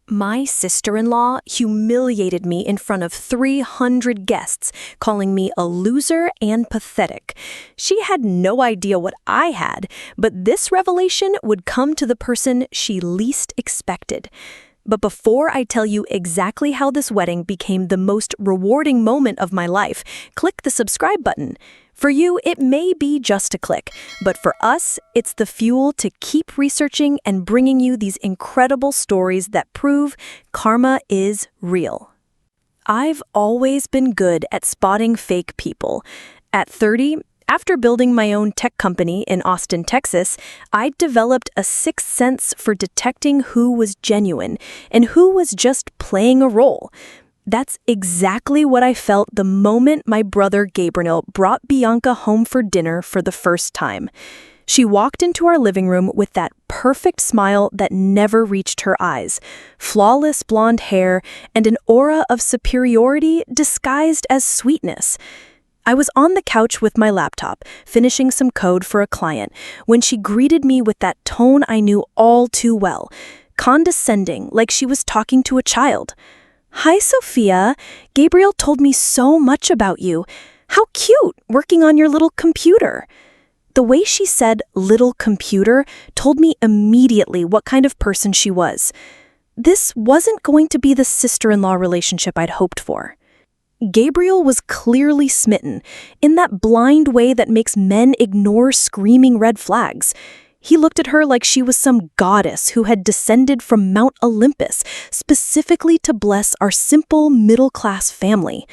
My sister-in-law humiliated me in front of 300 guests, calling me a loser and pathetic. She had no idea what I had, but this revelation would come to the person she least expected. But before I tell you exactly how this wedding became the most rewarding moment of my life, click the subscribe button. For you, it may be just a click, but for us, it's the fuel to keep researching and bringing you these incredible stories that prove karma is real. I've always been good at spotting fake people. At 30, after building my own tech company in Austin, Texas, I developed a sixth sense for detecting who was genuine and who was just playing a role. That's exactly what I felt the moment my brother Gabriel brought Bianca home for dinner for the first time. She walked into our living room with that perfect smile that never reached her eyes, flawless blonde hair, and an aura of superiority disguised as sweetness. I was on the couch with my laptop, finishing some code for a client, when she greeted me with that tone I knew all too well, condescending, like she was talking to a child. "Hi, Sofia. Gabriel told me so much about you. How cute, working on your little computer." The way she said "little computer" told me immediately what kind of person she was. This wasn't going to be the sister-in-law relationship I'd hoped for. Gabriel was clearly smitten, in that blind way that makes men ignore screaming red flags. He looked at her like she was some goddess who had descended from Mount Olympus, specifically to bless our simple middle-class family.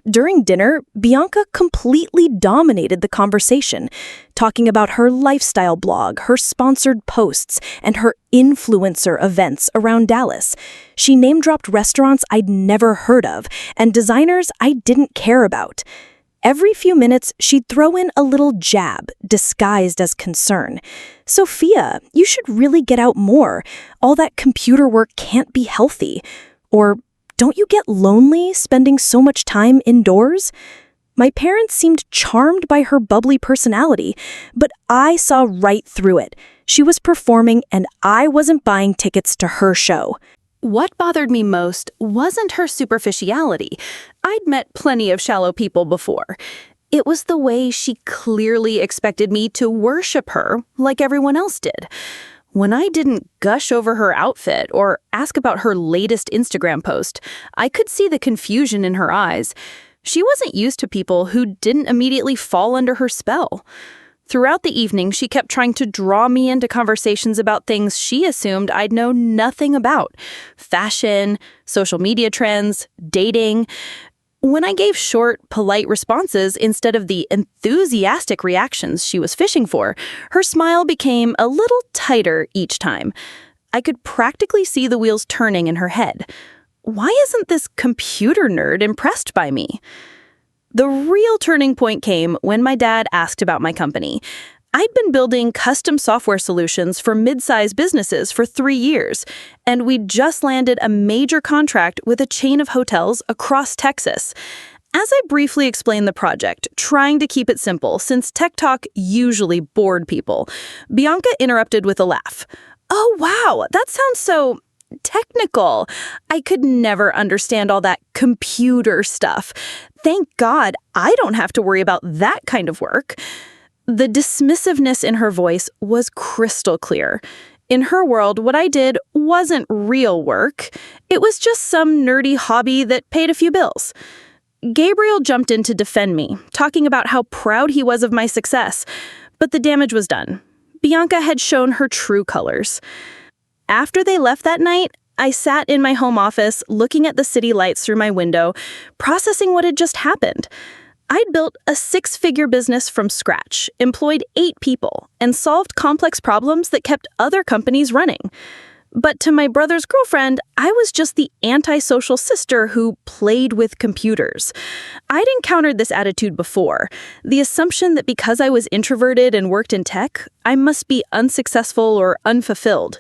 During dinner, Bianca completely dominated the conversation, talking about her lifestyle blog, her sponsored posts, and her influencer events around Dallas. She name-dropped restaurants I'd never heard of and designers I didn't care about. Every few minutes, she'd throw in a little jab, disguised as concern. "Sofia, you should really get out more. All that computer work can't be healthy." Or, "Don't you get lonely spending so much time indoors?" My parents seemed charmed by her bubbly personality, but I saw right through it. She was performing, and I wasn't buying tickets to her show. What bothered me most wasn't her superficiality. I'd met plenty of shallow people before. It was the way she clearly expected me to worship her like everyone else did. When I didn't gush over her outfit or ask about her latest Instagram post, I could see the confusion in her eyes. She wasn't used to people who didn't immediately fall under her spell. Throughout the evening, she kept trying to draw me into conversations about things she assumed I'd know nothing about: fashion, social media trends, dating. When I gave short, polite responses instead of the enthusiastic reactions she was fishing for, her smile became a little tighter each time. I could practically see the wheels turning in her head. Why isn't this computer nerd impressed by me? The real turning point came when my dad asked about my company. I'd been building custom software solutions for mid-sized businesses for 3 years, and we'd just landed a major contract with a chain of hotels across Texas. As I briefly explained the project, trying to keep it simple since tech talk usually bored people, Bianca interrupted with a laugh. "Oh, wow, that sounds so technical. I could never understand all that computer stuff. Thank God I don't have to worry about that kind of work." The dismissiveness in her voice was crystal clear. In her world, what I did wasn't real work. It was just some nerdy hobby that paid a few bills. Gabriel jumped in to defend me, talking about how proud he was of my success. But the damage was done. Bianca had shown her true colors. After they left that night, I sat in my home office looking at the city lights through my window, processing what had just happened. I'd built a 6-figure business from scratch, employed 8 people, and solved complex problems that kept other companies running. But to my brother's girlfriend, I was just the antisocial sister who played with computers. I'd encountered this attitude before, the assumption that because I was introverted and worked in tech, I must be unsuccessful or unfulfilled.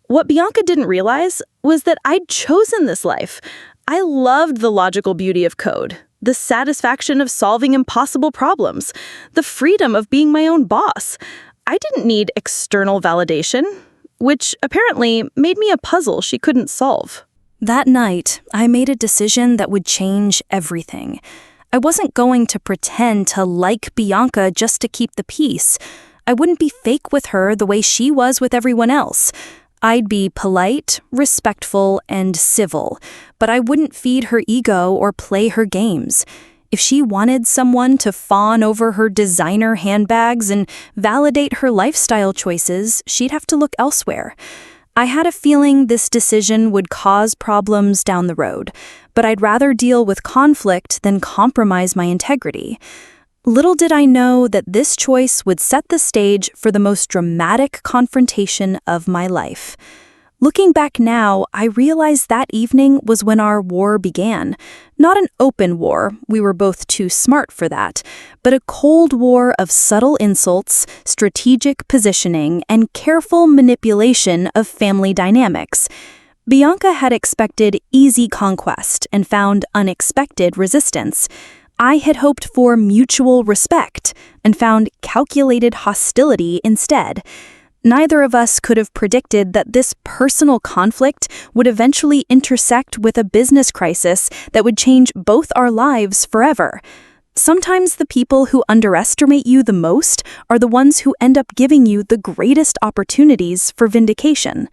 What Bianca didn't realize was that I'd chosen this life. I loved the logical beauty of code, the satisfaction of solving impossible problems, the freedom of being my own boss. I didn't need external validation, which apparently made me a puzzle she couldn't solve. That night, I made a decision that would change everything. I wasn't going to pretend to like Bianca just to keep the peace. I wouldn't be fake with her the way she was with everyone else. I'd be polite, respectful, and civil, but I wouldn't feed her ego or play her games. If she wanted someone to fawn over her designer handbags and validate her lifestyle choices, she'd have to look elsewhere. I had a feeling this decision would cause problems down the road, but I'd rather deal with conflict than compromise my integrity. Little did I know that this choice would set the stage for the most dramatic confrontation of my life. Looking back now, I realize that evening was when our war began. Not an open war, we were both too smart for that, but a cold war of subtle insults, strategic positioning, and careful manipulation of family dynamics. Bianca had expected easy conquest and found unexpected resistance. I had hoped for mutual respect and found calculated hostility instead. Neither of us could have predicted that this personal conflict would eventually intersect with a business crisis that would change both our lives forever. Sometimes the people who underestimate you the most are the ones who end up giving you the greatest opportunities for vindication.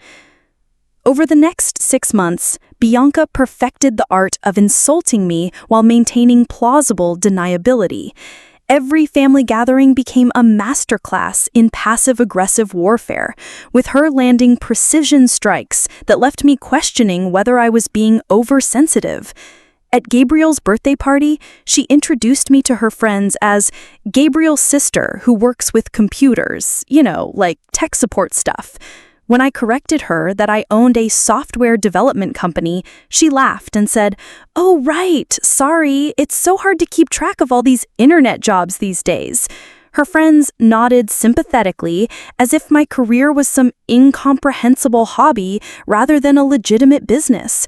Over the next 6 months, Bianca perfected the art of insulting me while maintaining plausible deniability. Every family gathering became a masterclass in passive-aggressive warfare, with her landing precision strikes that left me questioning whether I was being oversensitive. At Gabriel's birthday party, she introduced me to her friends as Gabriel's sister who works with computers, like tech support stuff. When I corrected her that I owned a software development company, she laughed and said, "Oh, right, sorry, it's so hard to keep track of all these internet jobs these days." Her friends nodded sympathetically as if my career was some incomprehensible hobby rather than a legitimate business.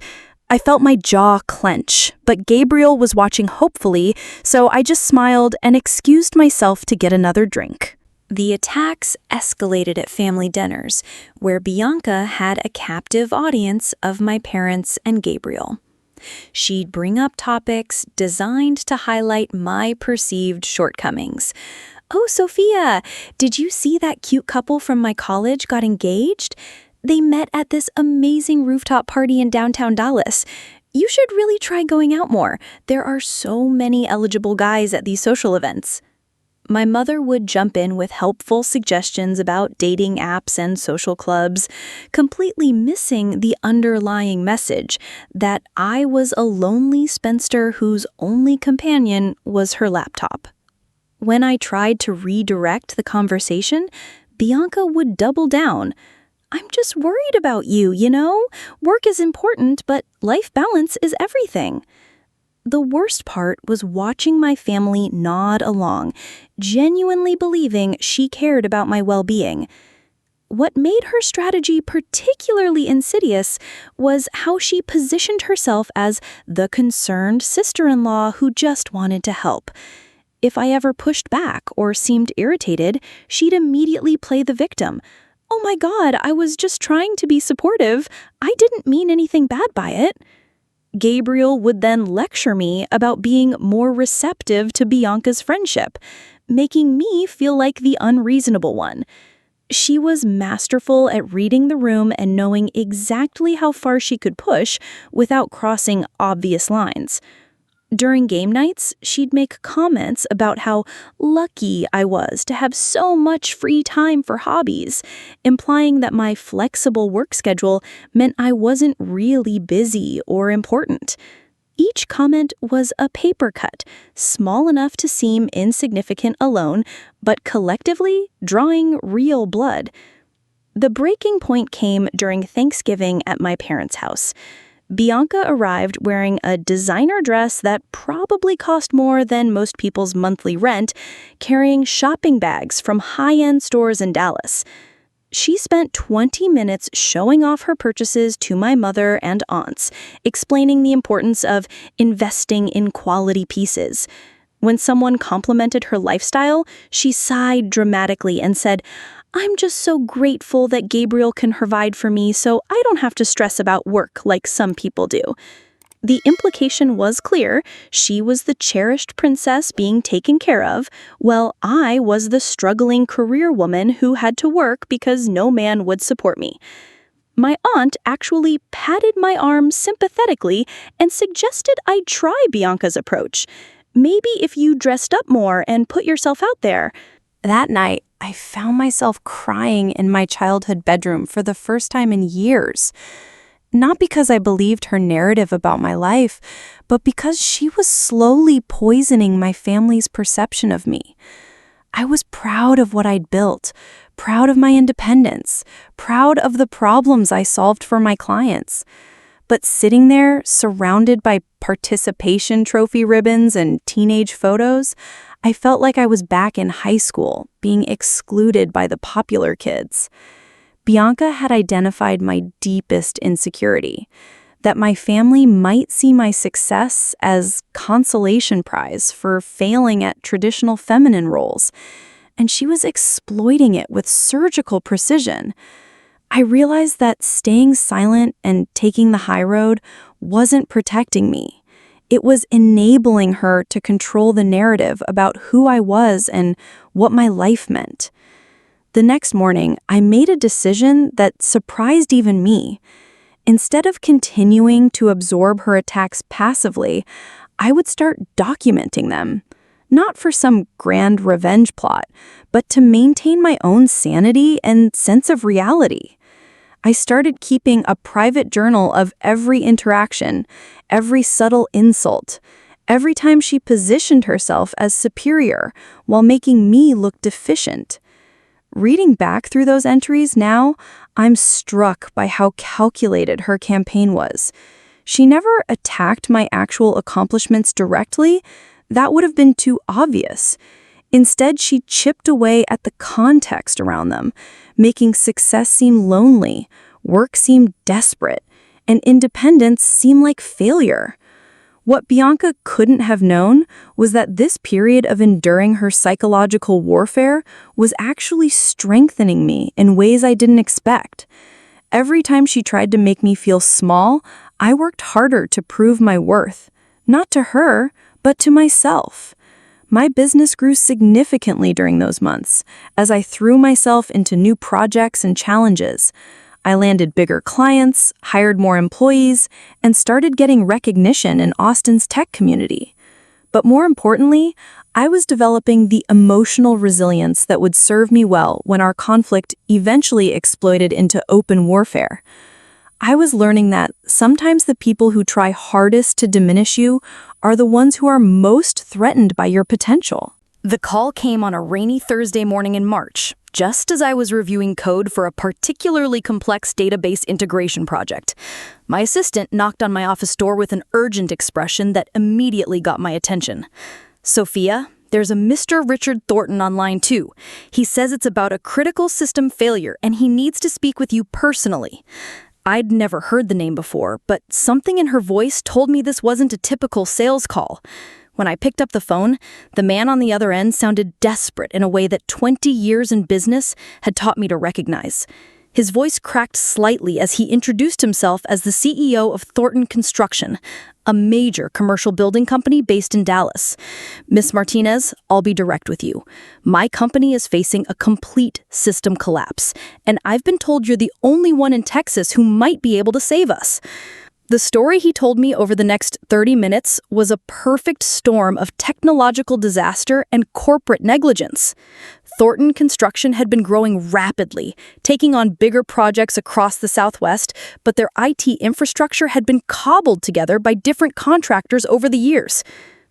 I felt my jaw clench, but Gabriel was watching hopefully, so I just smiled and excused myself to get another drink. The attacks escalated at family dinners, where Bianca had a captive audience of my parents and Gabriel. She'd bring up topics designed to highlight my perceived shortcomings. "Oh, Sofia, did you see that cute couple from my college got engaged? They met at this amazing rooftop party in downtown Dallas. You should really try going out more. There are so many eligible guys at these social events." My mother would jump in with helpful suggestions about dating apps and social clubs, completely missing the underlying message that I was a lonely spinster whose only companion was her laptop. When I tried to redirect the conversation, Bianca would double down. "I'm just worried about you, Work is important, but life balance is everything." The worst part was watching my family nod along, genuinely believing she cared about my well-being. What made her strategy particularly insidious was how she positioned herself as the concerned sister-in-law who just wanted to help. If I ever pushed back or seemed irritated, she'd immediately play the victim. "Oh my God, I was just trying to be supportive. I didn't mean anything bad by it." Gabriel would then lecture me about being more receptive to Bianca's friendship, making me feel like the unreasonable one. She was masterful at reading the room and knowing exactly how far she could push without crossing obvious lines. During game nights, she'd make comments about how lucky I was to have so much free time for hobbies, implying that my flexible work schedule meant I wasn't really busy or important. Each comment was a paper cut, small enough to seem insignificant alone, but collectively drawing real blood. The breaking point came during Thanksgiving at my parents' house. Bianca arrived wearing a designer dress that probably cost more than most people's monthly rent, carrying shopping bags from high-end stores in Dallas. She spent 20 minutes showing off her purchases to my mother and aunts, explaining the importance of investing in quality pieces. When someone complimented her lifestyle, she sighed dramatically and said, I'm just so grateful that Gabriel can provide for me so I don't have to stress about work like some people do. The implication was clear. She was the cherished princess being taken care of, while I was the struggling career woman who had to work because no man would support me. My aunt actually patted my arm sympathetically and suggested I try Bianca's approach. Maybe if you dressed up more and put yourself out there. That night, I found myself crying in my childhood bedroom for the first time in years. Not because I believed her narrative about my life, but because she was slowly poisoning my family's perception of me. I was proud of what I'd built, proud of my independence, proud of the problems I solved for my clients. But sitting there, surrounded by participation trophy ribbons and teenage photos, I felt like I was back in high school, being excluded by the popular kids. Bianca had identified my deepest insecurity, that my family might see my success as consolation prize for failing at traditional feminine roles, and she was exploiting it with surgical precision. I realized that staying silent and taking the high road wasn't protecting me. It was enabling her to control the narrative about who I was and what my life meant. The next morning, I made a decision that surprised even me. Instead of continuing to absorb her attacks passively, I would start documenting them. Not for some grand revenge plot, but to maintain my own sanity and sense of reality. I started keeping a private journal of every interaction, every subtle insult, every time she positioned herself as superior while making me look deficient. Reading back through those entries now, I'm struck by how calculated her campaign was. She never attacked my actual accomplishments directly. That would have been too obvious. Instead, she chipped away at the context around them, making success seem lonely, work seem desperate, and independence seem like failure. What Bianca couldn't have known was that this period of enduring her psychological warfare was actually strengthening me in ways I didn't expect. Every time she tried to make me feel small, I worked harder to prove my worth, not to her, but to myself. My business grew significantly during those months as I threw myself into new projects and challenges. I landed bigger clients, hired more employees, and started getting recognition in Austin's tech community. But more importantly, I was developing the emotional resilience that would serve me well when our conflict eventually exploded into open warfare. I was learning that sometimes the people who try hardest to diminish you are the ones who are most threatened by your potential. The call came on a rainy Thursday morning in March, just as I was reviewing code for a particularly complex database integration project. My assistant knocked on my office door with an urgent expression that immediately got my attention. "Sofia, there's a Mr. Richard Thornton on line 2. He says it's about a critical system failure and he needs to speak with you personally." I'd never heard the name before, but something in her voice told me this wasn't a typical sales call. When I picked up the phone, the man on the other end sounded desperate in a way that 20 years in business had taught me to recognize. His voice cracked slightly as he introduced himself as the CEO of Thornton Construction, a major commercial building company based in Dallas. "Miss Martinez, I'll be direct with you. My company is facing a complete system collapse, and I've been told you're the only one in Texas who might be able to save us." The story he told me over the next 30 minutes was a perfect storm of technological disaster and corporate negligence. Thornton Construction had been growing rapidly, taking on bigger projects across the Southwest, but their IT infrastructure had been cobbled together by different contractors over the years.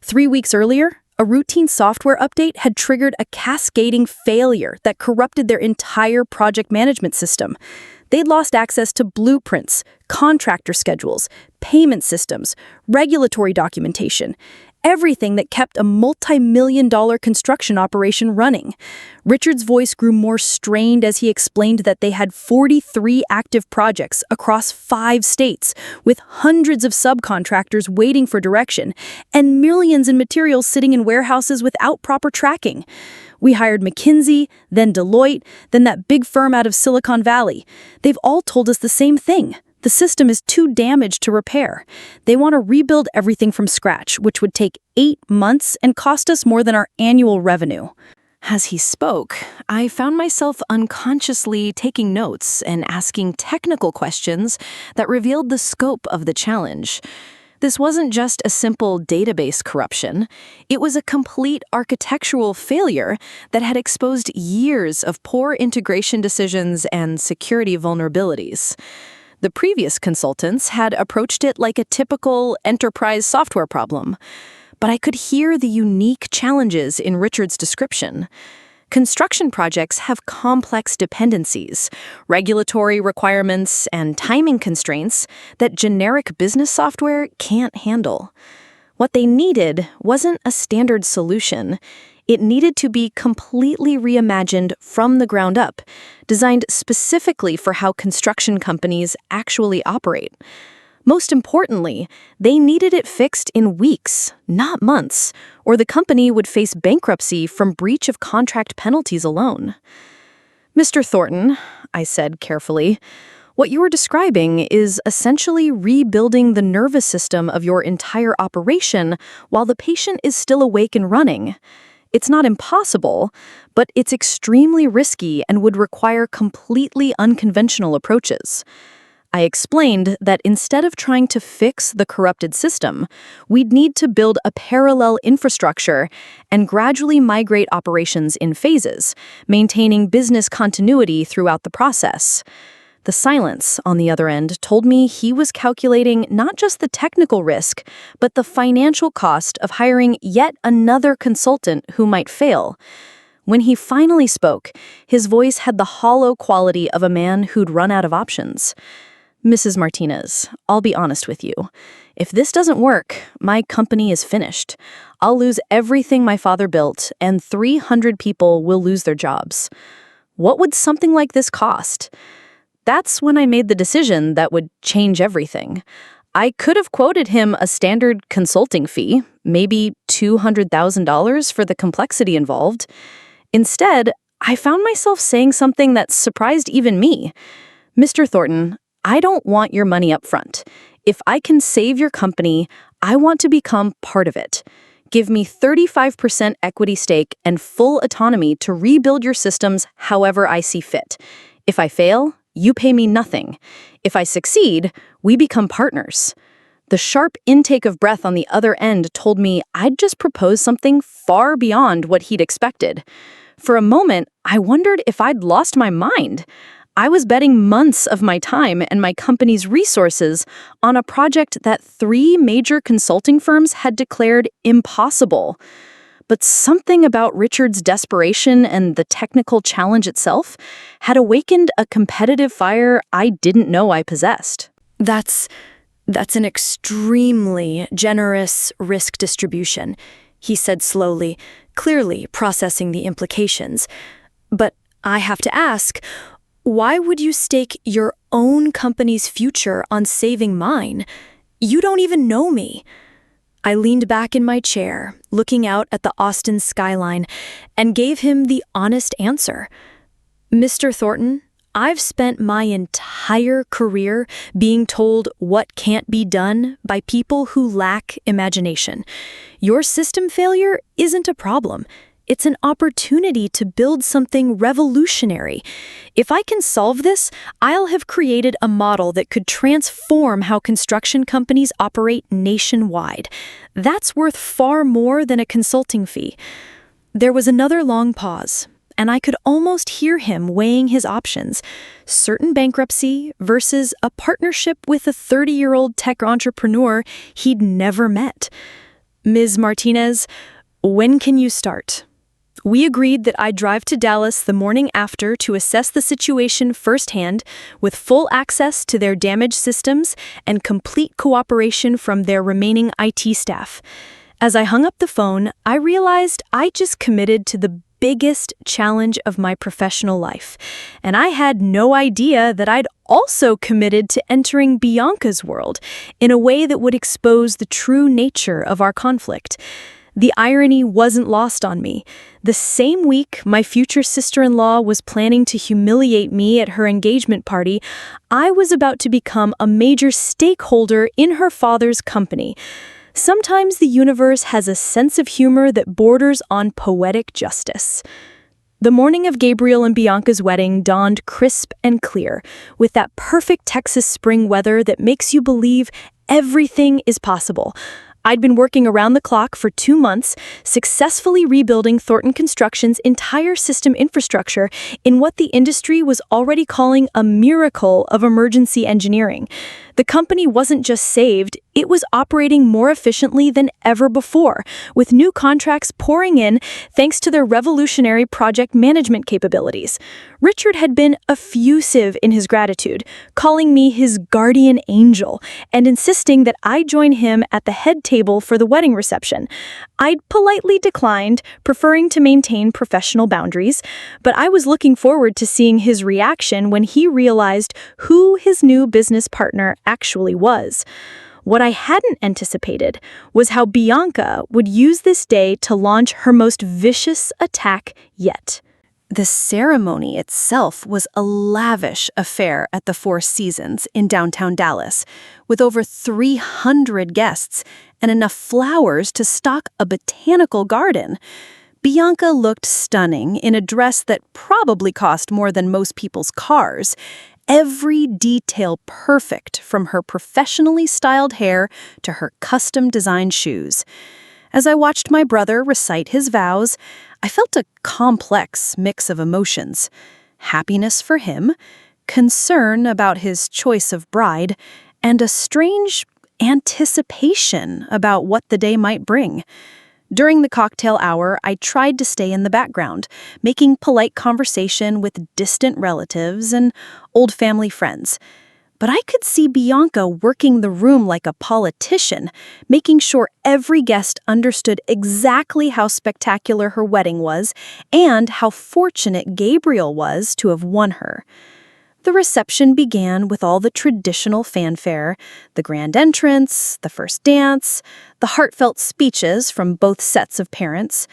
3 weeks earlier, a routine software update had triggered a cascading failure that corrupted their entire project management system. They'd lost access to blueprints, contractor schedules, payment systems, regulatory documentation, everything that kept a multi-million-dollar construction operation running. Richard's voice grew more strained as he explained that they had 43 active projects across 5 states, with hundreds of subcontractors waiting for direction, and millions in materials sitting in warehouses without proper tracking. We hired McKinsey, then Deloitte, then that big firm out of Silicon Valley. They've all told us the same thing. The system is too damaged to repair. They want to rebuild everything from scratch, which would take 8 months and cost us more than our annual revenue. As he spoke, I found myself unconsciously taking notes and asking technical questions that revealed the scope of the challenge. This wasn't just a simple database corruption. It was a complete architectural failure that had exposed years of poor integration decisions and security vulnerabilities. The previous consultants had approached it like a typical enterprise software problem. But I could hear the unique challenges in Richard's description. Construction projects have complex dependencies, regulatory requirements, and timing constraints that generic business software can't handle. What they needed wasn't a standard solution. It needed to be completely reimagined from the ground up, designed specifically for how construction companies actually operate. Most importantly, they needed it fixed in weeks, not months, or the company would face bankruptcy from breach of contract penalties alone. Mr. Thornton, I said carefully, what you are describing is essentially rebuilding the nervous system of your entire operation while the patient is still awake and running. It's not impossible, but it's extremely risky and would require completely unconventional approaches. I explained that instead of trying to fix the corrupted system, we'd need to build a parallel infrastructure and gradually migrate operations in phases, maintaining business continuity throughout the process. The silence, on the other end, told me he was calculating not just the technical risk, but the financial cost of hiring yet another consultant who might fail. When he finally spoke, his voice had the hollow quality of a man who'd run out of options. Mrs. Martinez, I'll be honest with you. If this doesn't work, my company is finished. I'll lose everything my father built, and 300 people will lose their jobs. What would something like this cost? That's when I made the decision that would change everything. I could have quoted him a standard consulting fee, maybe $200,000 for the complexity involved. Instead, I found myself saying something that surprised even me. Mr. Thornton, I don't want your money up front. If I can save your company, I want to become part of it. Give me 35% equity stake and full autonomy to rebuild your systems however I see fit. If I fail, you pay me nothing. If I succeed, we become partners. The sharp intake of breath on the other end told me I'd just proposed something far beyond what he'd expected. For a moment, I wondered if I'd lost my mind. I was betting months of my time and my company's resources on a project that 3 major consulting firms had declared impossible. But something about Richard's desperation and the technical challenge itself had awakened a competitive fire I didn't know I possessed. That's an extremely generous risk distribution, he said slowly, clearly processing the implications. But I have to ask, why would you stake your own company's future on saving mine? You don't even know me. I leaned back in my chair, looking out at the Austin skyline, and gave him the honest answer. Mr. Thornton, I've spent my entire career being told what can't be done by people who lack imagination. Your system failure isn't a problem. It's an opportunity to build something revolutionary. If I can solve this, I'll have created a model that could transform how construction companies operate nationwide. That's worth far more than a consulting fee. There was another long pause, and I could almost hear him weighing his options. Certain bankruptcy versus a partnership with a 30-year-old tech entrepreneur he'd never met. Ms. Martinez, when can you start? We agreed that I'd drive to Dallas the morning after to assess the situation firsthand, with full access to their damaged systems and complete cooperation from their remaining IT staff. As I hung up the phone, I realized I just committed to the biggest challenge of my professional life, and I had no idea that I'd also committed to entering Bianca's world in a way that would expose the true nature of our conflict. The irony wasn't lost on me. The same week my future sister-in-law was planning to humiliate me at her engagement party, I was about to become a major stakeholder in her father's company. Sometimes the universe has a sense of humor that borders on poetic justice. The morning of Gabriel and Bianca's wedding dawned crisp and clear, with that perfect Texas spring weather that makes you believe everything is possible. I'd been working around the clock for 2 months, successfully rebuilding Thornton Construction's entire system infrastructure in what the industry was already calling a miracle of emergency engineering. The company wasn't just saved, it was operating more efficiently than ever before, with new contracts pouring in thanks to their revolutionary project management capabilities. Richard had been effusive in his gratitude, calling me his guardian angel, and insisting that I join him at the head table for the wedding reception. I'd politely declined, preferring to maintain professional boundaries, but I was looking forward to seeing his reaction when he realized who his new business partner actually was. What I hadn't anticipated was how Bianca would use this day to launch her most vicious attack yet. The ceremony itself was a lavish affair at the Four Seasons in downtown Dallas, with over 300 guests and enough flowers to stock a botanical garden. Bianca looked stunning in a dress that probably cost more than most people's cars. Every detail perfect, from her professionally styled hair to her custom-designed shoes. As I watched my brother recite his vows, I felt a complex mix of emotions. Happiness for him, concern about his choice of bride, and a strange anticipation about what the day might bring. During the cocktail hour, I tried to stay in the background, making polite conversation with distant relatives and old family friends. But I could see Bianca working the room like a politician, making sure every guest understood exactly how spectacular her wedding was and how fortunate Gabriel was to have won her. The reception began with all the traditional fanfare, the grand entrance, the first dance, the heartfelt speeches from both sets of parents.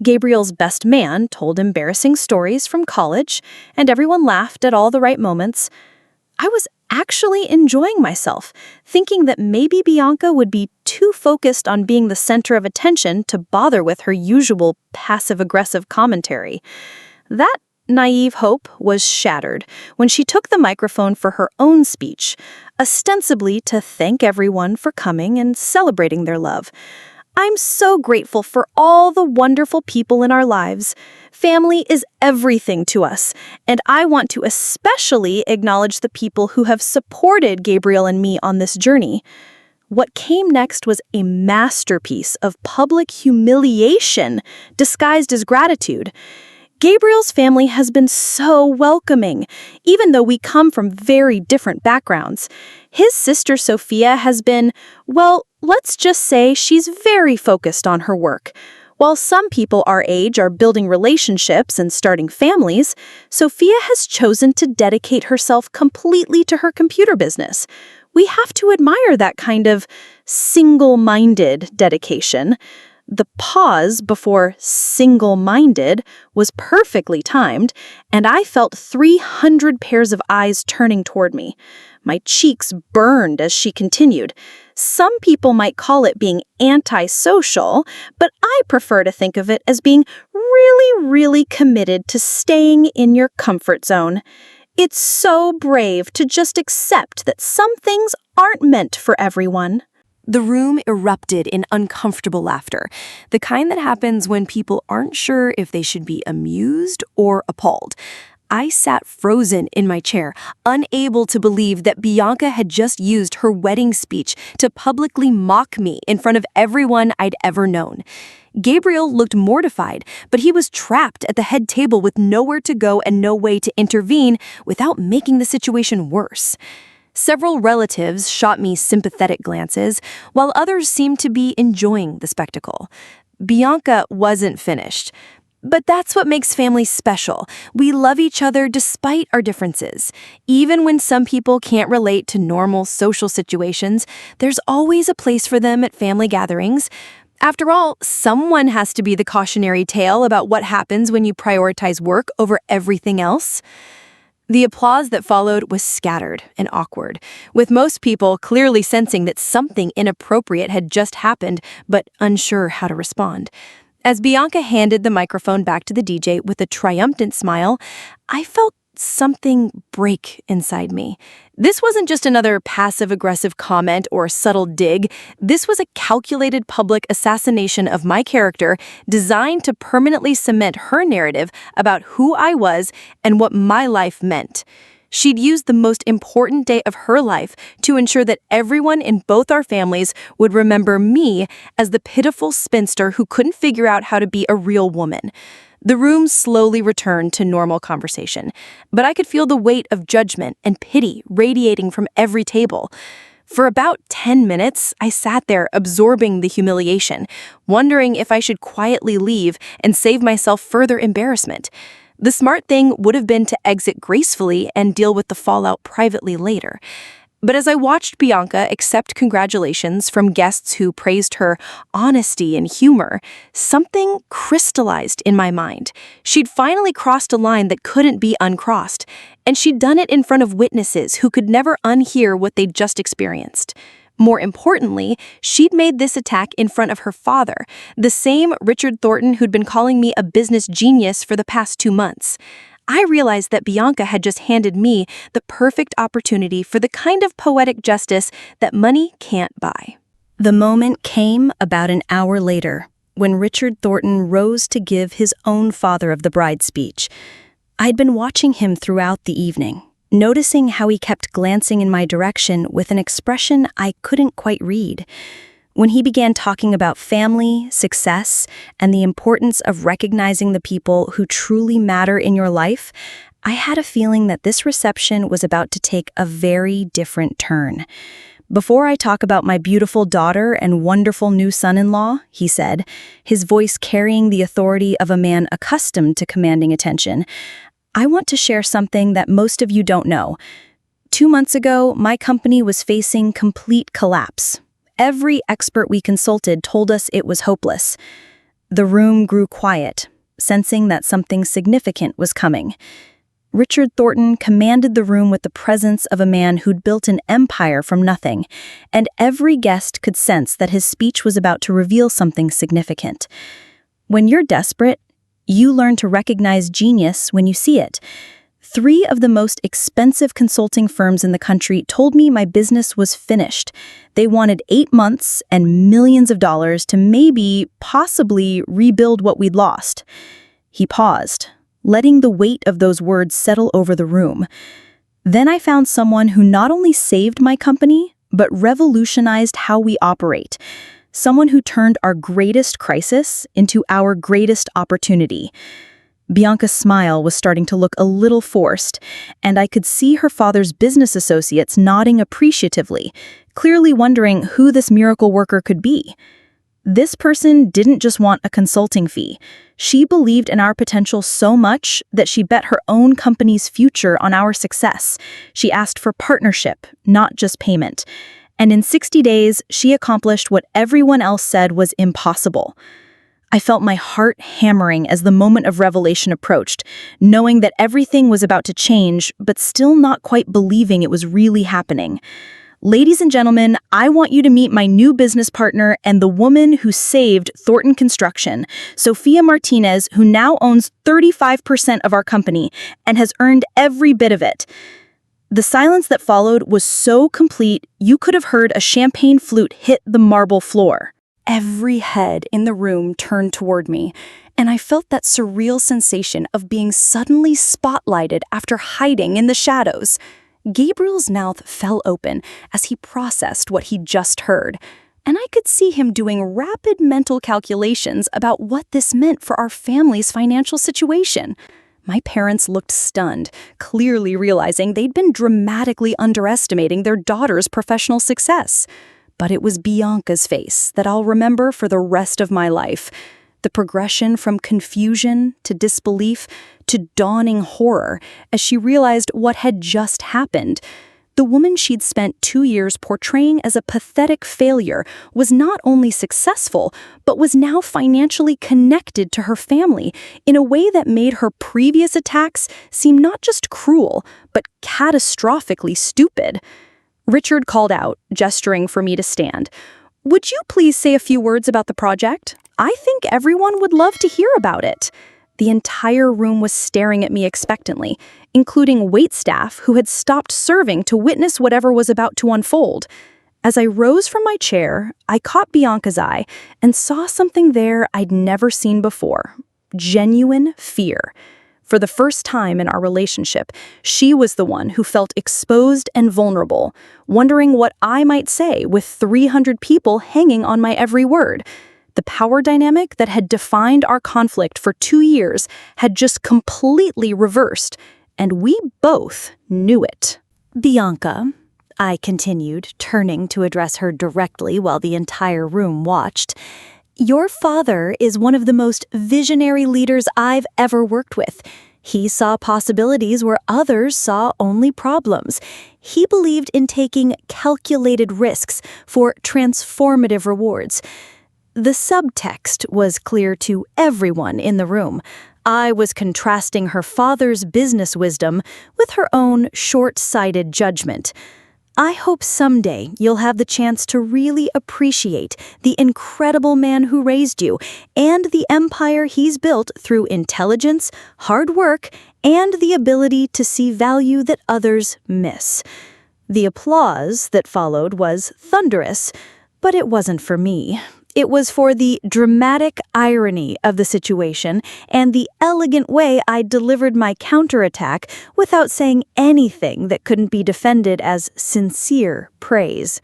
Gabriel's best man told embarrassing stories from college, and everyone laughed at all the right moments. I was actually enjoying myself, thinking that maybe Bianca would be too focused on being the center of attention to bother with her usual passive-aggressive commentary. That naive hope was shattered when she took the microphone for her own speech, ostensibly to thank everyone for coming and celebrating their love. I'm so grateful for all the wonderful people in our lives. Family is everything to us, and I want to especially acknowledge the people who have supported Gabriel and me on this journey. What came next was a masterpiece of public humiliation disguised as gratitude. Gabriel's family has been so welcoming, even though we come from very different backgrounds. His sister Sofia has been, well, let's just say she's very focused on her work. While some people our age are building relationships and starting families, Sofia has chosen to dedicate herself completely to her computer business. We have to admire that kind of single-minded dedication. The pause before single-minded was perfectly timed, and I felt 300 pairs of eyes turning toward me. My cheeks burned as she continued. Some people might call it being antisocial, but I prefer to think of it as being really, really committed to staying in your comfort zone. It's so brave to just accept that some things aren't meant for everyone. The room erupted in uncomfortable laughter, the kind that happens when people aren't sure if they should be amused or appalled. I sat frozen in my chair, unable to believe that Bianca had just used her wedding speech to publicly mock me in front of everyone I'd ever known. Gabriel looked mortified, but he was trapped at the head table with nowhere to go and no way to intervene without making the situation worse. Several relatives shot me sympathetic glances, while others seemed to be enjoying the spectacle. Bianca wasn't finished. But that's what makes families special. We love each other despite our differences. Even when some people can't relate to normal social situations, there's always a place for them at family gatherings. After all, someone has to be the cautionary tale about what happens when you prioritize work over everything else. The applause that followed was scattered and awkward, with most people clearly sensing that something inappropriate had just happened, but unsure how to respond. As Bianca handed the microphone back to the DJ with a triumphant smile, I felt something break inside me. This wasn't just another passive-aggressive comment or subtle dig. This was a calculated public assassination of my character designed to permanently cement her narrative about who I was and what my life meant. She'd used the most important day of her life to ensure that everyone in both our families would remember me as the pitiful spinster who couldn't figure out how to be a real woman. The room slowly returned to normal conversation, but I could feel the weight of judgment and pity radiating from every table. For about 10 minutes, I sat there absorbing the humiliation, wondering if I should quietly leave and save myself further embarrassment. The smart thing would have been to exit gracefully and deal with the fallout privately later. But as I watched Bianca accept congratulations from guests who praised her honesty and humor, something crystallized in my mind. She'd finally crossed a line that couldn't be uncrossed, and she'd done it in front of witnesses who could never unhear what they'd just experienced. More importantly, she'd made this attack in front of her father, the same Richard Thornton who'd been calling me a business genius for the past 2 months. I realized that Bianca had just handed me the perfect opportunity for the kind of poetic justice that money can't buy. The moment came about an hour later, when Richard Thornton rose to give his own father of the bride speech. I'd been watching him throughout the evening, noticing how he kept glancing in my direction with an expression I couldn't quite read. When he began talking about family, success, and the importance of recognizing the people who truly matter in your life, I had a feeling that this reception was about to take a very different turn. "Before I talk about my beautiful daughter and wonderful new son-in-law," he said, his voice carrying the authority of a man accustomed to commanding attention, "I want to share something that most of you don't know. 2 months ago, my company was facing complete collapse. Every expert we consulted told us it was hopeless." The room grew quiet, sensing that something significant was coming. Richard Thornton commanded the room with the presence of a man who'd built an empire from nothing, and every guest could sense that his speech was about to reveal something significant. When you're desperate, you learn to recognize genius when you see it. 3 of the most expensive consulting firms in the country told me my business was finished. They wanted 8 months and millions of dollars to possibly rebuild what we'd lost. He paused, letting the weight of those words settle over the room. Then I found someone who not only saved my company, but revolutionized how we operate. Someone who turned our greatest crisis into our greatest opportunity. Bianca's smile was starting to look a little forced, and I could see her father's business associates nodding appreciatively, clearly wondering who this miracle worker could be. This person didn't just want a consulting fee. She believed in our potential so much that she bet her own company's future on our success. She asked for partnership, not just payment. And in 60 days, she accomplished what everyone else said was impossible. I felt my heart hammering as the moment of revelation approached, knowing that everything was about to change, but still not quite believing it was really happening. Ladies and gentlemen, I want you to meet my new business partner and the woman who saved Thornton Construction, Sofia Martinez, who now owns 35% of our company and has earned every bit of it. The silence that followed was so complete, you could have heard a champagne flute hit the marble floor. Every head in the room turned toward me, and I felt that surreal sensation of being suddenly spotlighted after hiding in the shadows. Gabriel's mouth fell open as he processed what he'd just heard, and I could see him doing rapid mental calculations about what this meant for our family's financial situation. My parents looked stunned, clearly realizing they'd been dramatically underestimating their daughter's professional success. But it was Bianca's face that I'll remember for the rest of my life. The progression from confusion to disbelief to dawning horror as she realized what had just happened. The woman she'd spent 2 years portraying as a pathetic failure was not only successful, but was now financially connected to her family in a way that made her previous attacks seem not just cruel, but catastrophically stupid. Richard called out, gesturing for me to stand. "Would you please say a few words about the project? I think everyone would love to hear about it." The entire room was staring at me expectantly, including waitstaff who had stopped serving to witness whatever was about to unfold. As I rose from my chair, I caught Bianca's eye and saw something there I'd never seen before. Genuine fear. For the first time in our relationship, she was the one who felt exposed and vulnerable, wondering what I might say with 300 people hanging on my every word. The power dynamic that had defined our conflict for 2 years had just completely reversed, and we both knew it. "Bianca," I continued, turning to address her directly while the entire room watched, "your father is one of the most visionary leaders I've ever worked with. He saw possibilities where others saw only problems. He believed in taking calculated risks for transformative rewards." The subtext was clear to everyone in the room. I was contrasting her father's business wisdom with her own short-sighted judgment. "I hope someday you'll have the chance to really appreciate the incredible man who raised you and the empire he's built through intelligence, hard work, and the ability to see value that others miss." The applause that followed was thunderous, but it wasn't for me. It was for the dramatic irony of the situation and the elegant way I delivered my counterattack without saying anything that couldn't be defended as sincere praise.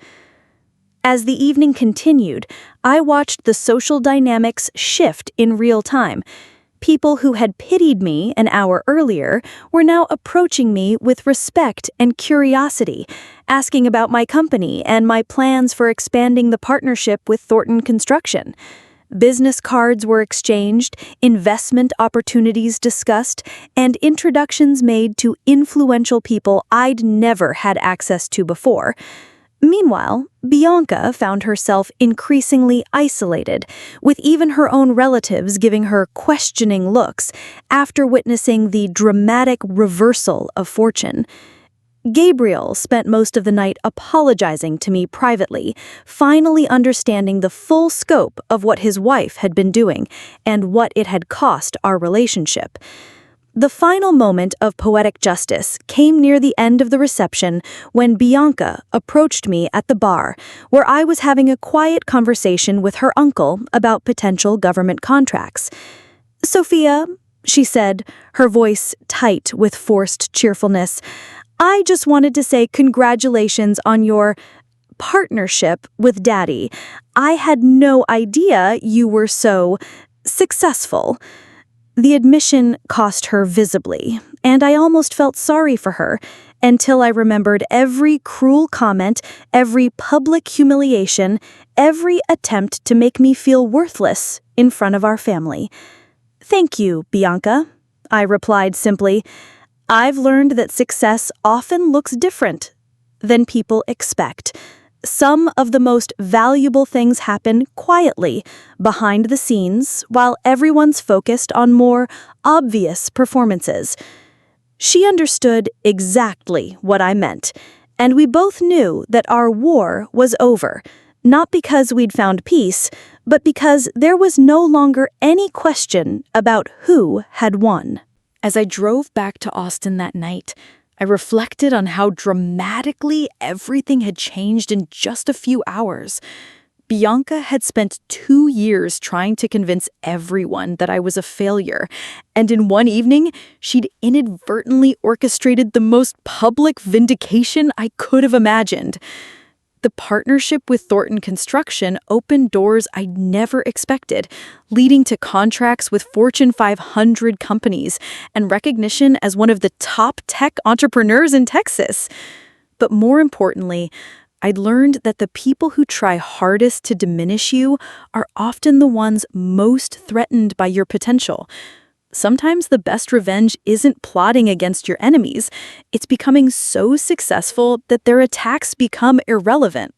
As the evening continued, I watched the social dynamics shift in real time. People who had pitied me an hour earlier were now approaching me with respect and curiosity, asking about my company and my plans for expanding the partnership with Thornton Construction. Business cards were exchanged, investment opportunities discussed, and introductions made to influential people I'd never had access to before. Meanwhile, Bianca found herself increasingly isolated, with even her own relatives giving her questioning looks after witnessing the dramatic reversal of fortune. Gabriel spent most of the night apologizing to me privately, finally understanding the full scope of what his wife had been doing and what it had cost our relationship. The final moment of poetic justice came near the end of the reception when Bianca approached me at the bar, where I was having a quiet conversation with her uncle about potential government contracts. "Sofia," she said, her voice tight with forced cheerfulness, "I just wanted to say congratulations on your partnership with Daddy. I had no idea you were so successful." The admission cost her visibly, and I almost felt sorry for her until I remembered every cruel comment, every public humiliation, every attempt to make me feel worthless in front of our family. "Thank you, Bianca," I replied simply. "I've learned that success often looks different than people expect. Some of the most valuable things happen quietly, behind the scenes, while everyone's focused on more obvious performances." She understood exactly what I meant, and we both knew that our war was over, not because we'd found peace, but because there was no longer any question about who had won. As I drove back to Austin that night, I reflected on how dramatically everything had changed in just a few hours. Bianca had spent 2 years trying to convince everyone that I was a failure, and in one evening, she'd inadvertently orchestrated the most public vindication I could have imagined. The partnership with Thornton Construction opened doors I'd never expected, leading to contracts with Fortune 500 companies and recognition as one of the top tech entrepreneurs in Texas. But more importantly, I'd learned that the people who try hardest to diminish you are often the ones most threatened by your potential. sometimes the best revenge isn't plotting against your enemies. It's becoming so successful that their attacks become irrelevant.